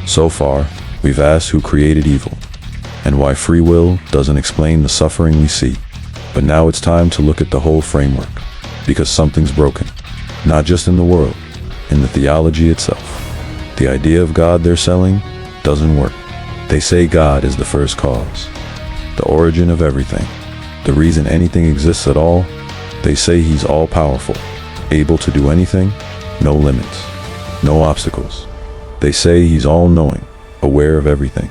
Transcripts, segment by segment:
So far, we've asked who created evil, and why free will doesn't explain the suffering we see. But now it's time to look at the whole framework, because something's broken. Not just in the world, in the theology itself. The idea of God they're selling doesn't work. They say God is the first cause, the origin of everything, the reason anything exists at all. They say he's all-powerful, able to do anything, no limits, no obstacles. They say he's all-knowing, aware of everything,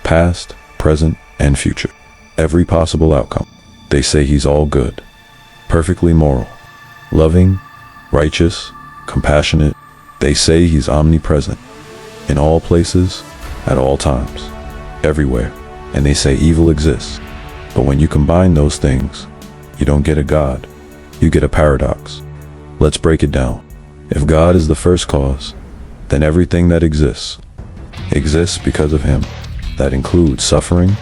past, present, and future, every possible outcome. They say he's all good, perfectly moral, loving, righteous, compassionate. They say he's omnipresent, in all places, at all times, everywhere. And they say evil exists. But when you combine those things, you don't get a God, you get a paradox. Let's break it down. If God is the first cause, then everything that exists because of him. That includes suffering.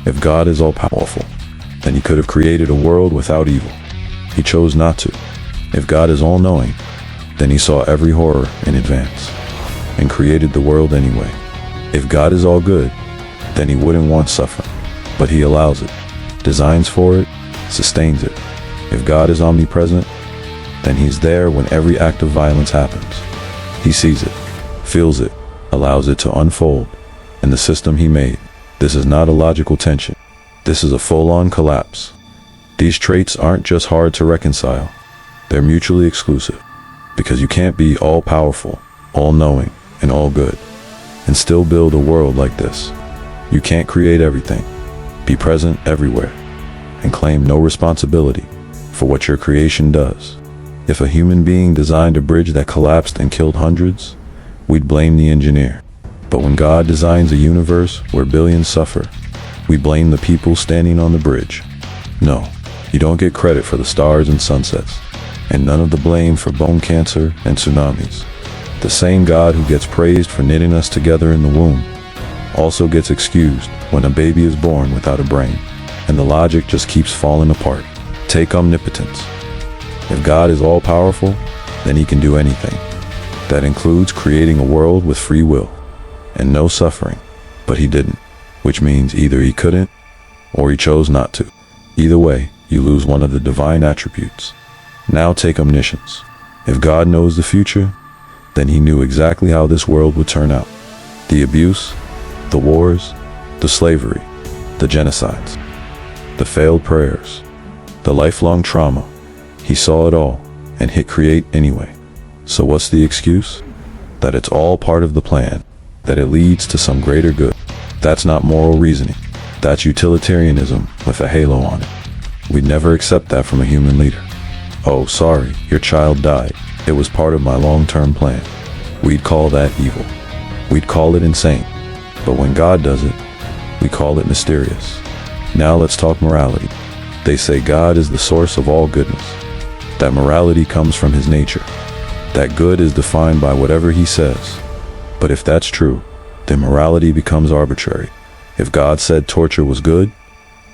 If God is all-powerful, then he could have created a world without evil. He chose not to. If God is all-knowing, then he saw every horror in advance and created the world anyway. If God is all good, then he wouldn't want suffering, but he allows it, designs for it, sustains it. If God is omnipresent, then he's there when every act of violence happens. He sees it, feels it, allows it to unfold. In the system he made, this is not a logical tension. This is a full-on collapse. These traits aren't just hard to reconcile. They're mutually exclusive, because you can't be all-powerful, all-knowing, and all-good, and still build a world like this. You can't create everything, be present everywhere, and claim no responsibility for what your creation does. If a human being designed a bridge that collapsed and killed hundreds, we'd blame the engineer. But when God designs a universe where billions suffer, we blame the people standing on the bridge. No, you don't get credit for the stars and sunsets, and none of the blame for bone cancer and tsunamis. The same God who gets praised for knitting us together in the womb also gets excused when a baby is born without a brain, and the logic just keeps falling apart. Take omnipotence. If God is all-powerful, then he can do anything. That includes creating a world with free will and no suffering, but he didn't, which means either he couldn't or he chose not to. Either way, you lose one of the divine attributes. Now take omniscience. If God knows the future, then he knew exactly how this world would turn out. The abuse, the wars, the slavery, the genocides, the failed prayers, the lifelong trauma. He saw it all and hit create anyway. So what's the excuse? That it's all part of the plan, that it leads to some greater good. That's not moral reasoning. That's utilitarianism with a halo on it. We'd never accept that from a human leader. Oh, sorry, your child died. It was part of my long-term plan. We'd call that evil. We'd call it insane. But when God does it, we call it mysterious. Now let's talk morality. They say God is the source of all goodness. That morality comes from his nature. That good is defined by whatever he says. But if that's true, then morality becomes arbitrary. If God said torture was good,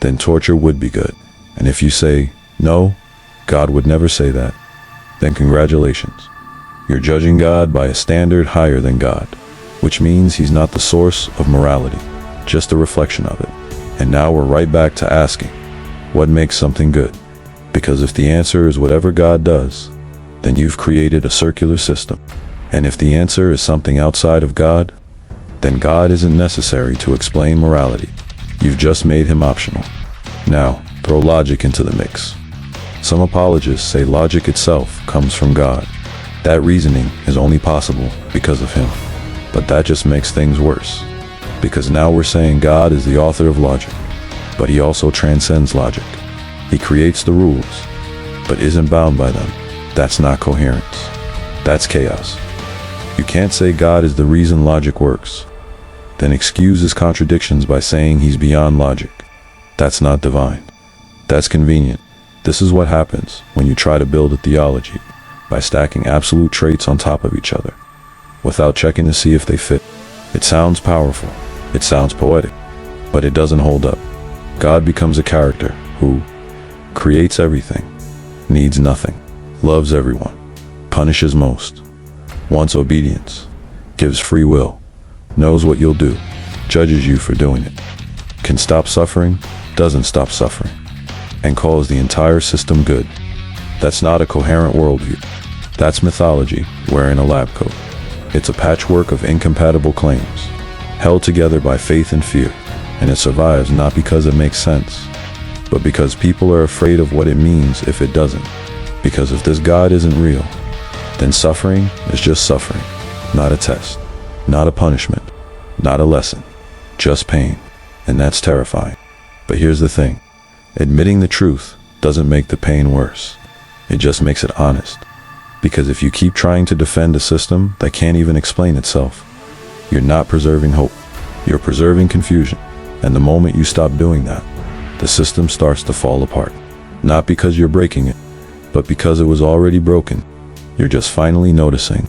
then torture would be good. And if you say, no, God would never say that, then congratulations. You're judging God by a standard higher than God, which means he's not the source of morality, just a reflection of it. And now we're right back to asking, what makes something good? Because if the answer is whatever God does, then you've created a circular system. And if the answer is something outside of God, then God isn't necessary to explain morality. You've just made him optional. Now, throw logic into the mix. Some apologists say logic itself comes from God. That reasoning is only possible because of him. But that just makes things worse. Because now we're saying God is the author of logic, but he also transcends logic. He creates the rules, but isn't bound by them. That's not coherence. That's chaos. You can't say God is the reason logic works, then excuse his contradictions by saying he's beyond logic. That's not divine. That's convenient. This is what happens when you try to build a theology by stacking absolute traits on top of each other, without checking to see if they fit. It sounds powerful, it sounds poetic, but it doesn't hold up. God becomes a character who creates everything, needs nothing, loves everyone, punishes most, wants obedience, gives free will, knows what you'll do, judges you for doing it, can stop suffering, doesn't stop suffering, and calls the entire system good. That's not a coherent worldview. That's mythology wearing a lab coat. It's a patchwork of incompatible claims, held together by faith and fear, and it survives not because it makes sense, but because people are afraid of what it means if it doesn't. Because if this God isn't real, then suffering is just suffering, not a test, not a punishment, not a lesson, just pain, and that's terrifying. But here's the thing, admitting the truth doesn't make the pain worse, it just makes it honest. Because if you keep trying to defend a system that can't even explain itself, you're not preserving hope, you're preserving confusion. And the moment you stop doing that, the system starts to fall apart. Not because you're breaking it, but because it was already broken. You're just finally noticing.